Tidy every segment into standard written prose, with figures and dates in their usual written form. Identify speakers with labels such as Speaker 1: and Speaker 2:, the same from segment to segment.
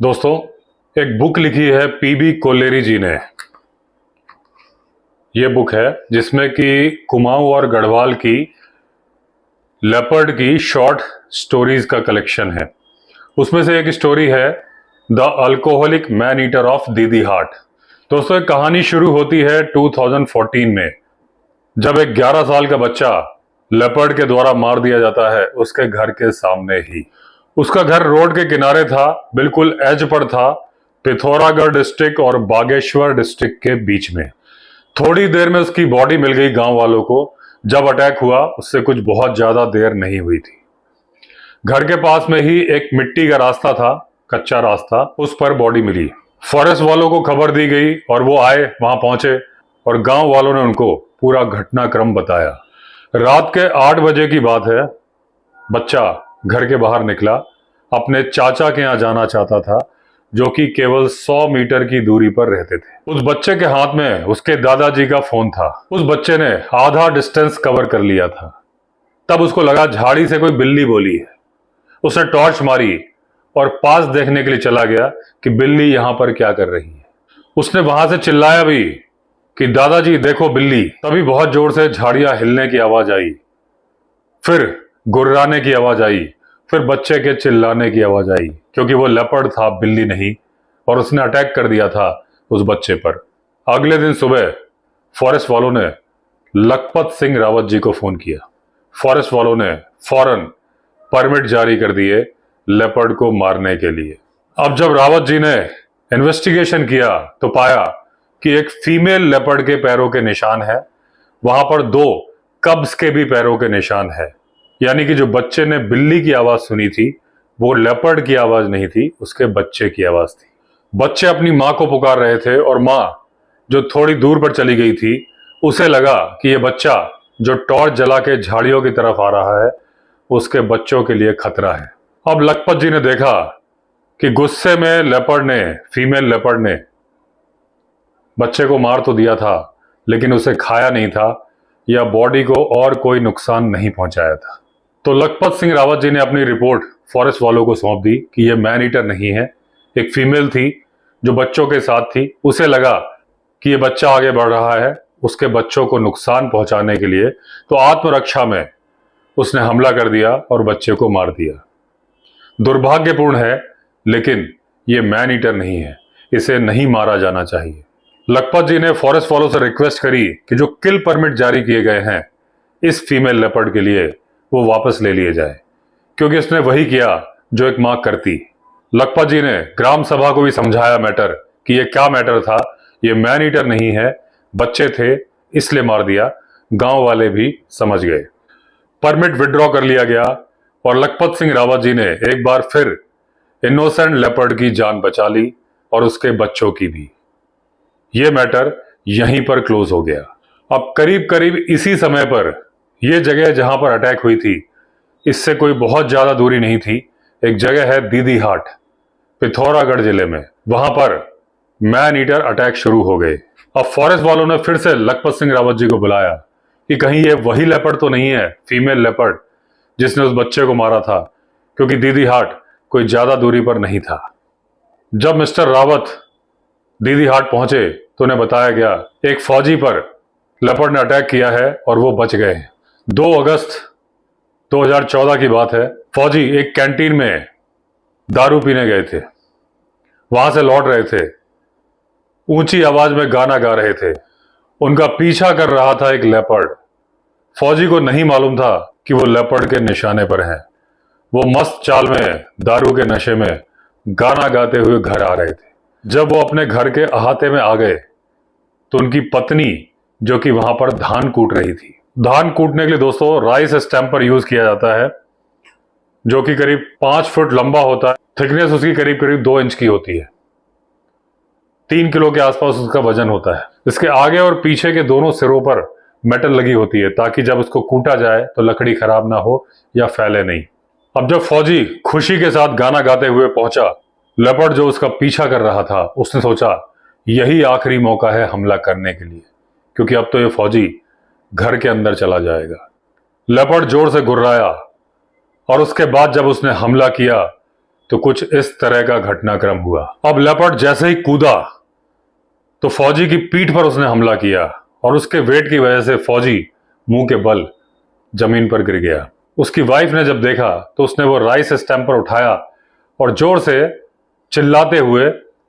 Speaker 1: दोस्तों, एक बुक लिखी है पीबी कोल्लेरी जी ने। ये बुक है जिसमें कि कुमाऊं और गढ़वाल की लेपर्ड की शॉर्ट स्टोरीज का कलेक्शन है। उसमें से एक स्टोरी है the alcoholic man eater of दीदी हाट। दोस्तों, एक कहानी शुरू होती है 2014 में, जब एक 11 साल का बच्चा लेपर्ड के द्वारा मार दिया जाता है उसके घर के सामने ही। उसका घर रोड के किनारे था, बिल्कुल एज पर था, पिथौरागढ़ डिस्ट्रिक्ट और बागेश्वर डिस्ट्रिक्ट के बीच में। थोड़ी देर में उसकी बॉडी मिल गई गांव वालों को। जब अटैक हुआ उससे कुछ बहुत ज्यादा देर नहीं हुई थी। घर के पास में ही एक मिट्टी का रास्ता था, कच्चा रास्ता, उस पर बॉडी मिली। फॉरेस्ट वालों को खबर दी गई और वो आए, वहां पहुंचे और गांव वालों ने उनको पूरा घटनाक्रम बताया। रात के 8 बजे की बात है। बच्चा घर के बाहर निकला, अपने चाचा के यहाँ जाना चाहता था, जो कि केवल 100 मीटर की दूरी पर रहते थे। उस बच्चे के हाथ में उसके दादाजी का फोन था। उस बच्चे ने आधा डिस्टेंस कवर कर लिया था। तब उसको लगा झाड़ी से कोई बिल्ली बोली है। उसने टॉर्च मारी और पास देखने के लिए चला गया कि बिल्ली यहां पर क्या कर रही है। उसने वहां से चिल्लाया भी कि दादाजी देखो बिल्ली। तभी बहुत जोर से झाड़ियां हिलने की आवाज आई, फिर गुर्राने की आवाज आई, फिर बच्चे के चिल्लाने की आवाज आई, क्योंकि वो लेपर्ड था, बिल्ली नहीं, और उसने अटैक कर दिया था उस बच्चे पर। अगले दिन सुबह फॉरेस्ट वालों ने लखपत सिंह रावत जी को फोन किया। फॉरेस्ट वालों ने फौरन परमिट जारी कर दिए लेपर्ड को मारने के लिए। अब जब रावत जी ने इन्वेस्टिगेशन किया तो पाया कि एक फीमेल लेपर्ड के पैरों के निशान है, वहां पर 2 कब्स के भी पैरों के निशान है। यानी कि जो बच्चे ने बिल्ली की आवाज सुनी थी वो लेपर्ड की आवाज नहीं थी, उसके बच्चे की आवाज थी। बच्चे अपनी मां को पुकार रहे थे और मां जो थोड़ी दूर पर चली गई थी, उसे लगा कि ये बच्चा जो टॉर्च जला के झाड़ियों की तरफ आ रहा है उसके बच्चों के लिए खतरा है। अब लखपत जी ने देखा कि गुस्से में लेपर्ड ने, फीमेल लेपर्ड ने बच्चे को मार तो दिया था लेकिन उसे खाया नहीं था या बॉडी को और कोई नुकसान नहीं पहुंचाया था। तो लखपत सिंह रावत जी ने अपनी रिपोर्ट फॉरेस्ट वालों को सौंप दी कि यह मैन ईटर नहीं है, एक फीमेल थी जो बच्चों के साथ थी। उसे लगा कि यह बच्चा आगे बढ़ रहा है, उसके बच्चों को नुकसान पहुंचाने के लिए, तो आत्मरक्षा में उसने हमला कर दिया और बच्चे को मार दिया। दुर्भाग्यपूर्ण है, लेकिन यह मैन ईटर नहीं है, इसे नहीं मारा जाना चाहिए। लखपत जी ने फॉरेस्ट वालों से रिक्वेस्ट करी कि जो किल परमिट जारी किए गए हैं इस फीमेल लेपर्ड के लिए वो वापस ले लिए जाए, क्योंकि इसने वही किया जो एक मां करती। लखपत जी ने ग्राम सभा को भी समझाया मैटर कि ये क्या मैटर था, ये मैन ईटर नहीं है, बच्चे थे इसलिए मार दिया। गांव वाले भी समझ गए। परमिट विड्रॉ कर लिया गया और लखपत सिंह रावत जी ने एक बार फिर इनोसेंट लेपर्ड की जान बचा ली और उसके बच्चों की भी। यह मैटर यहीं पर क्लोज हो गया। अब करीब करीब इसी समय पर यह जगह जहां पर अटैक हुई थी, इससे कोई बहुत ज्यादा दूरी नहीं थी, एक जगह है दीदी हाट, पिथौरागढ़ जिले में। वहां पर मैन ईटर अटैक शुरू हो गए। अब फॉरेस्ट वालों ने फिर से लखपत सिंह रावत जी को बुलाया कि कहीं ये वही लेपर्ड तो नहीं है, फीमेल लेपर्ड, जिसने उस बच्चे को मारा था, क्योंकि दीदी हाट कोई ज्यादा दूरी पर नहीं था। जब मिस्टर रावत दीदी हाट पहुंचे तो उन्हें बताया गया एक फौजी पर लेपर्ड ने अटैक किया है और वो बच गए। 2 अगस्त 2014 की बात है। फौजी एक कैंटीन में दारू पीने गए थे, वहां से लौट रहे थे, ऊंची आवाज में गाना गा रहे थे। उनका पीछा कर रहा था एक लेपर्ड। फौजी को नहीं मालूम था कि वो लेपर्ड के निशाने पर है। वो मस्त चाल में दारू के नशे में गाना गाते हुए घर आ रहे थे। जब वो अपने घर के अहाते में आ गए तो उनकी पत्नी, जो कि वहां पर धान कूट रही थी, धान कूटने के लिए दोस्तों राइस स्टैम्पर यूज किया जाता है, जो कि करीब 5 फुट लंबा होता है। थिकनेस उसकी करीब करीब 2 इंच की होती है। 3 किलो के आसपास उसका वजन होता है। इसके आगे और पीछे के दोनों सिरों पर मेटल लगी होती है, ताकि जब उसको कूटा जाए तो लकड़ी खराब ना हो या फैले नहीं। अब जब फौजी खुशी के साथ गाना गाते हुए पहुंचा, लेपर्ड जो उसका पीछा कर रहा था उसने सोचा यही आखिरी मौका है हमला करने के लिए, क्योंकि अब तो ये फौजी घर के अंदर चला जाएगा। लेपर्ड जोर से गुर्राया और उसके बाद जब उसने हमला किया तो कुछ इस तरह का घटनाक्रम हुआ। अब लेपर्ड जैसे ही कूदा तो फौजी की पीठ पर उसने हमला किया और उसके वेट की वजह से फौजी मुंह के बल जमीन पर गिर गया। उसकी वाइफ ने जब देखा तो उसने वो राइस स्टैम्पर उठाया और जोर से चिल्लाते हुए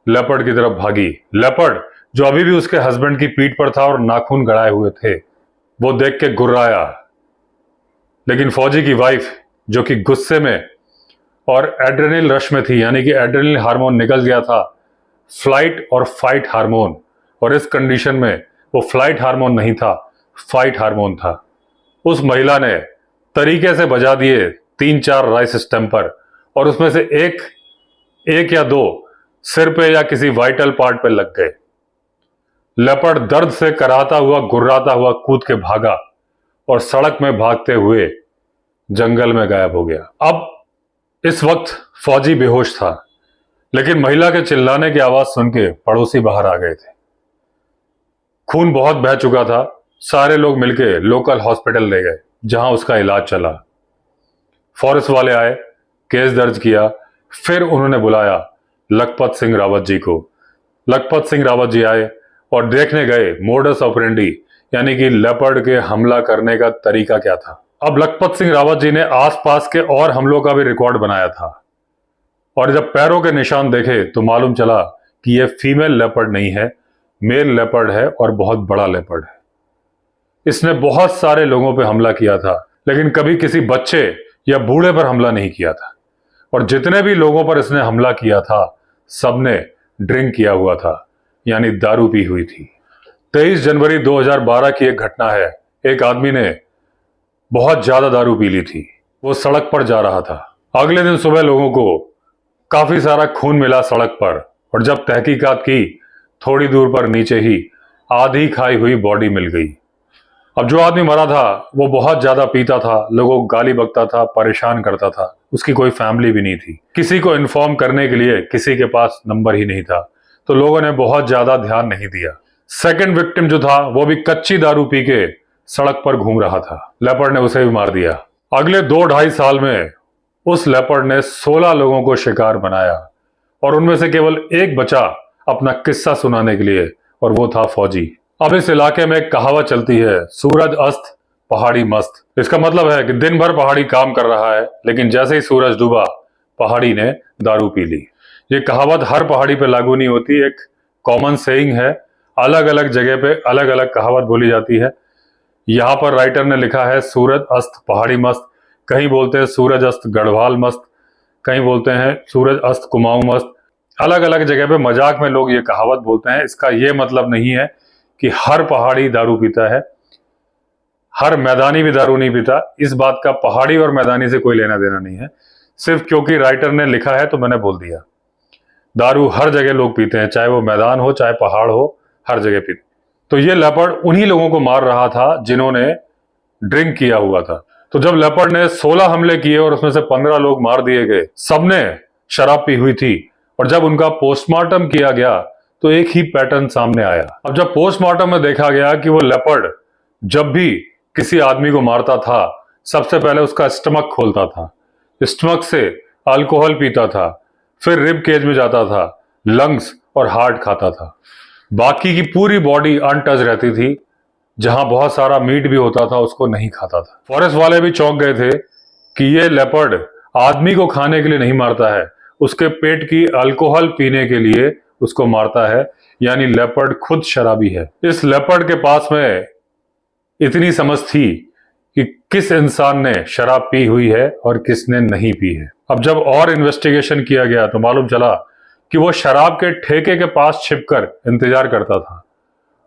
Speaker 1: लेपर्ड की तरफ भागी। लेपर्ड जो अभी भी उसके हस्बैंड की पीठ पर था और नाखून गड़ाए हुए थे, वो देख के गुर्राया। लेकिन फौजी की वाइफ जो कि गुस्से में और एड्रेनल रश में थी, यानी कि एड्रेनल हार्मोन निकल गया था, फ्लाइट और फाइट हार्मोन, और इस कंडीशन में वो फ्लाइट हार्मोन नहीं था, फाइट हार्मोन था। उस महिला ने तरीके से बजा दिए 3-4 राइस स्टैम्पर और उसमें से एक या 2 सिर पे या किसी वाइटल पार्ट पे लग गए। लेपर्ड दर्द से कराहता हुआ गुर्राता हुआ कूद के भागा और सड़क में भागते हुए जंगल में गायब हो गया। अब इस वक्त फौजी बेहोश था, लेकिन महिला के चिल्लाने की आवाज सुन के पड़ोसी बाहर आ गए थे। खून बहुत बह चुका था। सारे लोग मिलके लोकल हॉस्पिटल ले गए जहां उसका इलाज चला। फॉरेस्ट वाले आए, केस दर्ज किया, फिर उन्होंने बुलाया लखपत सिंह रावत जी को। लखपत सिंह रावत जी आए और देखने गए मोडस ऑपरेंडी, यानी कि लेपर्ड के हमला करने का तरीका क्या था। अब लखपत सिंह रावत जी ने आसपास के और हमलों का भी रिकॉर्ड बनाया था और जब पैरों के निशान देखे तो मालूम चला कि यह फीमेल लेपर्ड नहीं है, मेल लेपर्ड है और बहुत बड़ा लेपर्ड है। इसने बहुत सारे लोगों पर हमला किया था, लेकिन कभी किसी बच्चे या बूढ़े पर हमला नहीं किया था। और जितने भी लोगों पर इसने हमला किया था, सबने ड्रिंक किया हुआ था, यानी दारू पी हुई थी। 23 जनवरी 2012 की एक घटना है। एक आदमी ने बहुत ज्यादा दारू पी ली थी। वो सड़क पर जा रहा था। अगले दिन सुबह लोगों को काफी सारा खून मिला सड़क पर, और जब तहकीकात की, थोड़ी दूर पर नीचे ही आधी खाई हुई बॉडी मिल गई। अब जो आदमी मरा था वो बहुत ज्यादा पीता था, लोगों को गाली बकता था, परेशान करता था। उसकी कोई फैमिली भी नहीं थी, किसी को इन्फॉर्म करने के लिए किसी के पास नंबर ही नहीं था, तो लोगों ने बहुत ज्यादा ध्यान नहीं दिया। सेकंड विक्टिम जो था वो भी कच्ची दारू पी के सड़क पर घूम रहा था। लेपर्ड ने उसे भी मार दिया। अगले 2-2.5 साल में उस लेपर्ड ने 16 लोगों को शिकार बनाया और उनमें से केवल एक बचा अपना किस्सा सुनाने के लिए, और वो था फौजी। अब इस इलाके में एक कहावत चलती है, सूरज अस्त पहाड़ी मस्त। इसका मतलब है कि दिन भर पहाड़ी काम कर रहा है, लेकिन जैसे ही सूरज डूबा पहाड़ी ने दारू पी ली। ये कहावत हर पहाड़ी पे लागू नहीं होती, एक कॉमन सेइंग है। अलग अलग जगह पे अलग अलग कहावत बोली जाती है। यहाँ पर राइटर ने लिखा है सूरज अस्त पहाड़ी मस्त, कहीं बोलते हैं सूरज अस्त गढ़वाल मस्त, कहीं बोलते हैं सूरज अस्त कुमाऊं मस्त। अलग अलग जगह पे मजाक में लोग ये कहावत बोलते हैं। इसका ये मतलब नहीं है कि हर पहाड़ी दारू पीता है, हर मैदानी भी दारू नहीं पीता। इस बात का पहाड़ी और मैदानी से कोई लेना देना नहीं है, सिर्फ क्योंकि राइटर ने लिखा है तो मैंने बोल दिया। दारू हर जगह लोग पीते हैं, चाहे वो मैदान हो चाहे पहाड़ हो, हर जगह पीते। तो ये लेपर्ड उन्हीं लोगों को मार रहा था जिन्होंने ड्रिंक किया हुआ था। तो जब लेपर्ड ने 16 हमले किए और उसमें से 15 लोग मार दिए गए, सबने शराब पी हुई थी। और जब उनका पोस्टमार्टम किया गया तो एक ही पैटर्न सामने आया। अब जब पोस्टमार्टम में देखा गया कि वो लेपर्ड जब भी किसी आदमी को मारता था, सबसे पहले उसका स्टमक खोलता था, स्टमक से अल्कोहल पीता था, फिर रिब केज में जाता था, लंग्स और हार्ट खाता था। बाकी की पूरी बॉडी अनटच रहती थी, जहां बहुत सारा मीट भी होता था उसको नहीं खाता था। फॉरेस्ट वाले भी चौंक गए थे कि ये लेपर्ड आदमी को खाने के लिए नहीं मारता है, उसके पेट की अल्कोहल पीने के लिए उसको मारता है, यानी लेपर्ड खुद शराबी है। इस लेपर्ड के पास में इतनी समझ थी कि किस इंसान ने शराब पी हुई है और किसने नहीं पी है। अब जब और इन्वेस्टिगेशन किया गया तो मालूम चला कि वो शराब के ठेके के पास छिपकर इंतजार करता था,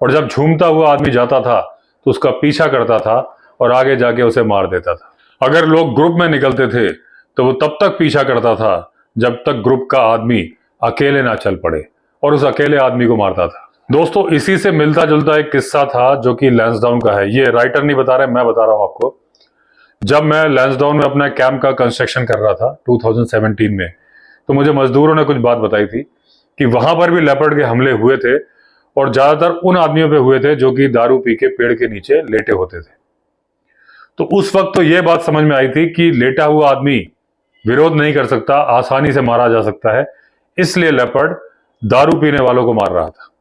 Speaker 1: और जब झूमता हुआ आदमी जाता था तो उसका पीछा करता था और आगे जाके उसे मार देता था। अगर लोग ग्रुप में निकलते थे तो वो तब तक पीछा करता था जब तक ग्रुप का आदमी अकेले ना चल पड़े, और उस अकेले आदमी को मारता था। दोस्तों, इसी से मिलता जुलता एक किस्सा था जो कि लैंसडाउन का है। ये राइटर नहीं बता रहे, मैं बता रहा हूं आपको। जब मैं लैंसडाउन में अपना कैंप का कंस्ट्रक्शन कर रहा था 2017 में, तो मुझे मजदूरों ने कुछ बात बताई थी कि वहां पर भी लेपर्ड के हमले हुए थे, और ज्यादातर उन आदमियों पे हुए थे जो कि दारू पी के पेड़ के नीचे लेटे होते थे। तो उस वक्त तो यह बात समझ में आई थी कि लेटा हुआ आदमी विरोध नहीं कर सकता, आसानी से मारा जा सकता है, इसलिए लेपर्ड दारू पीने वालों को मार रहा था।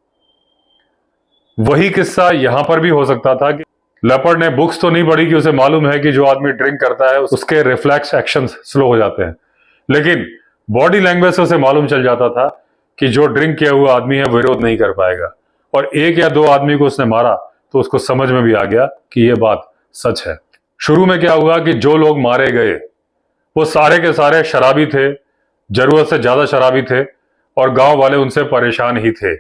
Speaker 1: वही किस्सा यहां पर भी हो सकता था कि लेपर्ड ने बुक्स तो नहीं पढ़ी कि उसे मालूम है कि जो आदमी ड्रिंक करता है उसके रिफ्लेक्स एक्शंस स्लो हो जाते हैं, लेकिन बॉडी लैंग्वेज से उसे मालूम चल जाता था कि जो ड्रिंक किया हुआ आदमी है विरोध नहीं कर पाएगा। और एक या दो आदमी को उसने मारा तो उसको समझ में भी आ गया कि यह बात सच है। शुरू में क्या हुआ कि जो लोग मारे गए वो सारे के सारे शराबी थे, जरूरत से ज्यादा शराबी थे, और गांव वाले उनसे परेशान ही थे।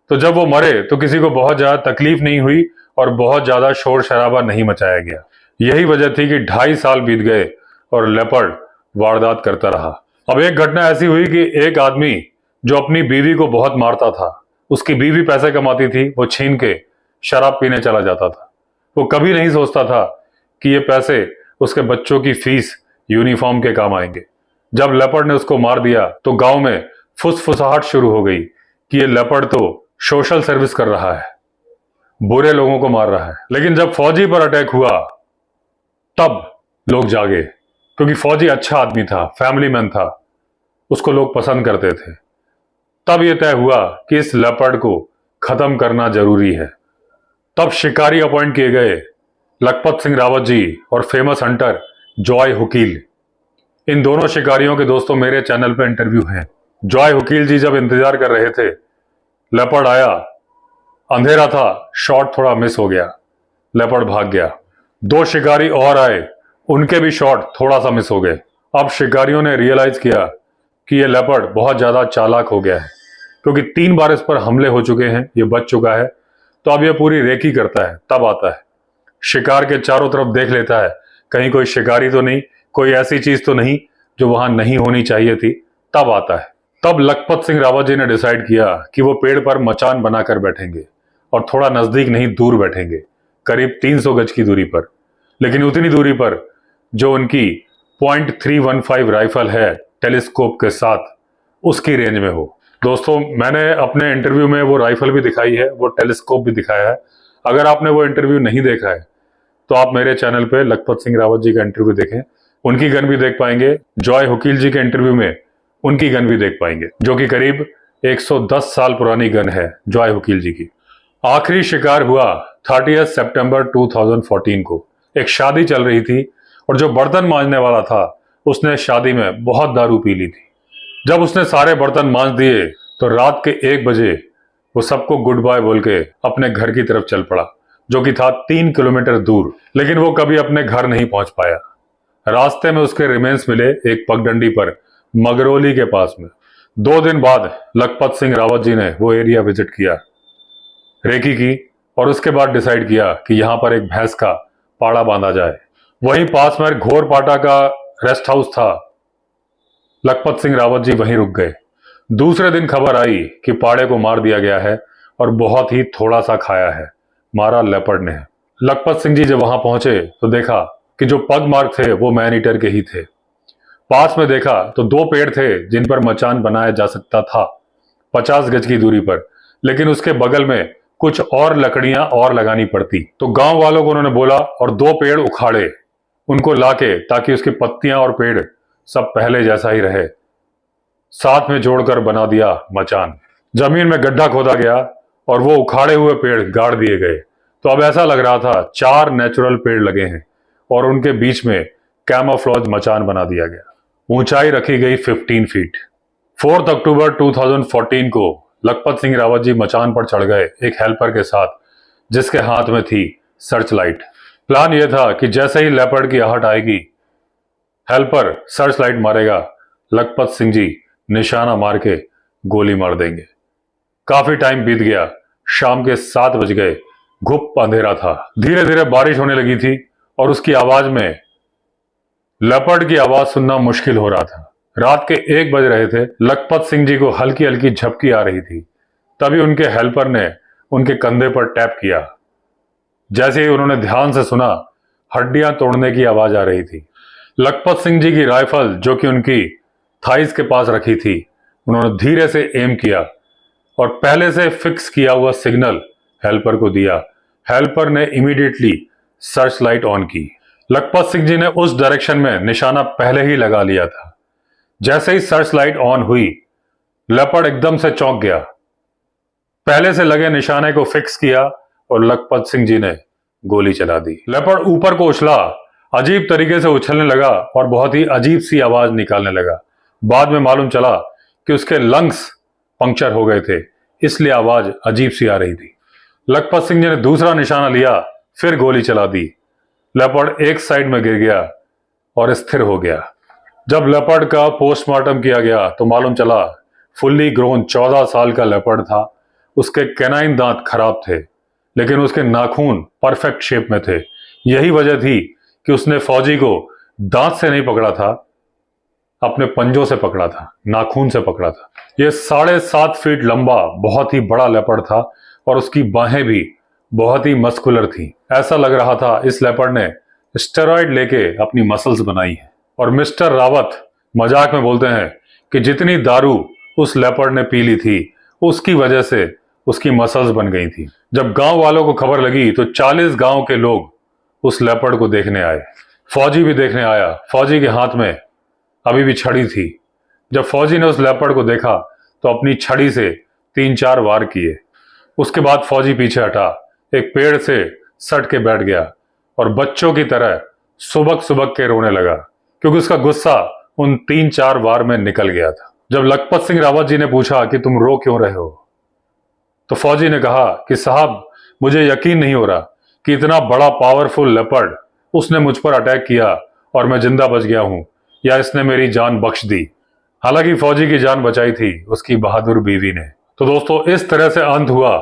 Speaker 1: तो जब वो मरे तो किसी को बहुत ज्यादा तकलीफ नहीं हुई और बहुत ज्यादा शोर शराबा नहीं मचाया गया। यही वजह थी कि 2.5 साल बीत गए और लेपर्ड वारदात करता रहा। अब एक घटना ऐसी हुई कि एक आदमी जो अपनी बीवी को बहुत मारता था, उसकी बीवी पैसे कमाती थी, वो छीन के शराब पीने चला जाता था। वो कभी नहीं सोचता था कि ये पैसे उसके बच्चों की फीस, यूनिफॉर्म के काम आएंगे। जब लेपर्ड ने उसको मार दिया तो गांव में फुसफुसाहट शुरू हो गई कि ये लेपर्ड तो सोशल सर्विस कर रहा है, बुरे लोगों को मार रहा है। लेकिन जब फौजी पर अटैक हुआ तब लोग जागे, क्योंकि फौजी अच्छा आदमी था, फैमिली मैन था, उसको लोग पसंद करते थे। तब यह तय हुआ कि इस लेपर्ड को खत्म करना जरूरी है। तब शिकारी अपॉइंट किए गए लखपत सिंह रावत जी और फेमस हंटर जॉय हुकील। इन दोनों शिकारियों के दोस्तों मेरे चैनल पे इंटरव्यू है। जॉय हुकील जी जब इंतजार कर रहे थे, लेपर्ड आया, अंधेरा था, शॉट थोड़ा मिस हो गया, लेपर्ड भाग गया। 2 शिकारी और आए, उनके भी शॉट थोड़ा सा मिस हो गए। अब शिकारियों ने रियलाइज किया कि यह लेपर्ड बहुत ज्यादा चालाक हो गया है, क्योंकि 3 बार इस पर हमले हो चुके हैं, ये बच चुका है। तो अब यह पूरी रेकी करता है, तब आता है, शिकार के चारों तरफ देख लेता है, कहीं कोई शिकारी तो नहीं, कोई ऐसी चीज तो नहीं जो वहां नहीं होनी चाहिए थी, तब आता है। तब लखपत सिंह रावत जी ने डिसाइड किया कि वो पेड़ पर मचान बनाकर बैठेंगे, और थोड़ा नजदीक नहीं, दूर बैठेंगे, करीब 300 गज की दूरी पर, लेकिन उतनी दूरी पर जो उनकी .315 राइफल है टेलीस्कोप के साथ, उसकी रेंज में हो। दोस्तों, मैंने अपने इंटरव्यू में वो राइफल भी दिखाई है, वो टेलीस्कोप भी दिखाया है। अगर आपने वो इंटरव्यू नहीं देखा है तो आप मेरे चैनल पे लखपत सिंह रावत जी का इंटरव्यू देखें, उनकी गन भी देख पाएंगे। जॉय हुकील जी के इंटरव्यू में उनकी गन भी देख पाएंगे, जो कि करीब 110 साल पुरानी गन है जॉय हुकील जी की। आखिरी शिकार हुआ 30 सितंबर 2014 को। एक शादी चल रही थी और जो बर्तन मांजने वाला था उसने शादी में बहुत दारू पी ली थी। जब उसने सारे बर्तन मांज दिए तो रात के 1 बजे वो सबको गुड बाय बोल के अपने घर की तरफ चल पड़ा, जो कि था 3 किलोमीटर दूर। लेकिन वो कभी अपने घर नहीं पहुंच पाया। रास्ते में उसके रिमेन्स मिले एक पगडंडी पर, मगरौली के पास में। 2 दिन बाद लखपत सिंह रावत जी ने वो एरिया विजिट किया, रेकी की, और उसके बाद डिसाइड किया कि यहां पर एक भैंस का पाड़ा बांधा जाए। वहीं पास में घोर पाटा का रेस्ट हाउस था। लखपत सिंह रावत जी वहीं रुक गए। दूसरे दिन खबर आई कि पाड़े को मार दिया गया है और बहुत ही थोड़ा सा खाया है, मारा लेपर्ड ने। लखपत सिंह जी जब वहां पहुंचे तो देखा कि जो पग मार्क थे वो मैन ईटर के ही थे। पास में देखा तो 2 पेड़ थे जिन पर मचान बनाया जा सकता था 50 गज की दूरी पर, लेकिन उसके बगल में कुछ और लकड़ियां और लगानी पड़ती। तो गांव वालों को उन्होंने बोला और 2 पेड़ उखाड़े उनको लाके, ताकि उसकी पत्तियां और पेड़ सब पहले जैसा ही रहे, साथ में जोड़कर बना दिया मचान। जमीन में गड्ढा खोदा गया और वो उखाड़े हुए पेड़ गाड़ दिए गए। तो अब ऐसा लग रहा था 4 नेचुरल पेड़ लगे हैं और उनके बीच में कैमोफ्लेज मचान बना दिया गया। ऊंचाई रखी गई 15 फीट। 4 अक्टूबर 2014 को लखपत सिंह रावत जी मचान पर चढ़ गए एक हेल्पर के साथ, जिसके हाथ में थी सर्च लाइट। प्लान यह था कि जैसे ही लेपर्ड की आहट आएगी, हेल्पर सर्च लाइट मारेगा, लखपत सिंह जी निशाना मार के गोली मार देंगे। काफी टाइम बीत गया, शाम के 7 बज गए, घुप अंधेरा था। धीरे धीरे बारिश होने लगी थी और उसकी आवाज में लेपर्ड की आवाज सुनना मुश्किल हो रहा था। रात के 1 बज रहे थे। लखपत सिंह जी को हल्की हल्की झपकी आ रही थी। तभी उनके हेल्पर ने उनके कंधे पर टैप किया। जैसे ही उन्होंने ध्यान से सुना, हड्डियां तोड़ने की आवाज आ रही थी। लखपत सिंह जी की राइफल, जो कि उनकी थाइस के पास रखी थी, उन्होंने धीरे से एम किया और पहले से फिक्स किया हुआ सिग्नल हेल्पर को दिया। हेल्पर ने इमीडिएटली सर्च लाइट ऑन की। लखपत सिंह जी ने उस डायरेक्शन में निशाना पहले ही लगा लिया था। जैसे ही सर्च लाइट ऑन हुई, लेपर्ड एकदम से चौंक गया, पहले से लगे निशाने को फिक्स किया और लखपत सिंह जी ने गोली चला दी। लेपर्ड ऊपर को उछला, अजीब तरीके से उछलने लगा और बहुत ही अजीब सी आवाज निकालने लगा। बाद में मालूम चला कि उसके लंग्स पंक्चर हो गए थे, इसलिए आवाज अजीब सी आ रही थी। लखपत सिंह जी ने दूसरा निशाना लिया, फिर गोली चला दी। लेपर्ड एक साइड में गिर गया और स्थिर हो गया। जब लेपर्ड का पोस्टमार्टम किया गया तो मालूम चला फुल्ली ग्रोन 14 साल का लेपर्ड था। उसके कैनाइन दांत खराब थे, लेकिन उसके नाखून परफेक्ट शेप में थे। यही वजह थी कि उसने फौजी को दांत से नहीं पकड़ा था, अपने पंजों से पकड़ा था, नाखून से पकड़ा था। यह 7.5 फीट लंबा बहुत ही बड़ा लेपर्ड था और उसकी बाहें भी बहुत ही मस्कुलर थी। ऐसा लग रहा था इस लेपर्ड ने स्टेरॉइड लेके अपनी मसल्स बनाई है। और मिस्टर रावत मजाक में बोलते हैं कि जितनी दारू उस लेपर्ड ने पी ली थी, उसकी वजह से उसकी मसल्स बन गई थी। जब गांव वालों को खबर लगी तो 40 गांव के लोग उस लेपर्ड को देखने आए। फौजी भी देखने आया। फौजी के हाथ में अभी भी छड़ी थी। जब फौजी ने उस लेपर्ड को देखा तो अपनी छड़ी से 3-4 वार किए। उसके बाद फौजी पीछे हटा, एक पेड़ से सट के बैठ गया और बच्चों की तरह सुबक सुबक के रोने लगा, क्योंकि उसका गुस्सा उन 3-4 वार में निकल गया था। जब लखपत सिंह रावत जी ने पूछा कि तुम रो क्यों रहे हो, तो फौजी ने कहा कि साहब, मुझे यकीन नहीं हो रहा कि इतना बड़ा पावरफुल लेपर्ड उसने मुझ पर अटैक किया और मैं जिंदा बच गया हूं, या इसने मेरी जान बख्श दी। हालांकि फौजी की जान बचाई थी उसकी बहादुर बीवी ने। तो दोस्तों, इस तरह से अंत हुआ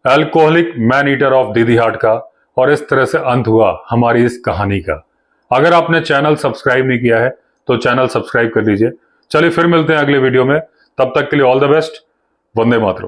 Speaker 1: alcoholic man eater of Didihat का, और इस तरह से अंत हुआ हमारी इस कहानी का। अगर आपने चैनल सब्सक्राइब नहीं किया है तो चैनल सब्सक्राइब कर लीजिए। चलिए फिर मिलते हैं अगले वीडियो में, तब तक के लिए all the best. Vande Mataram.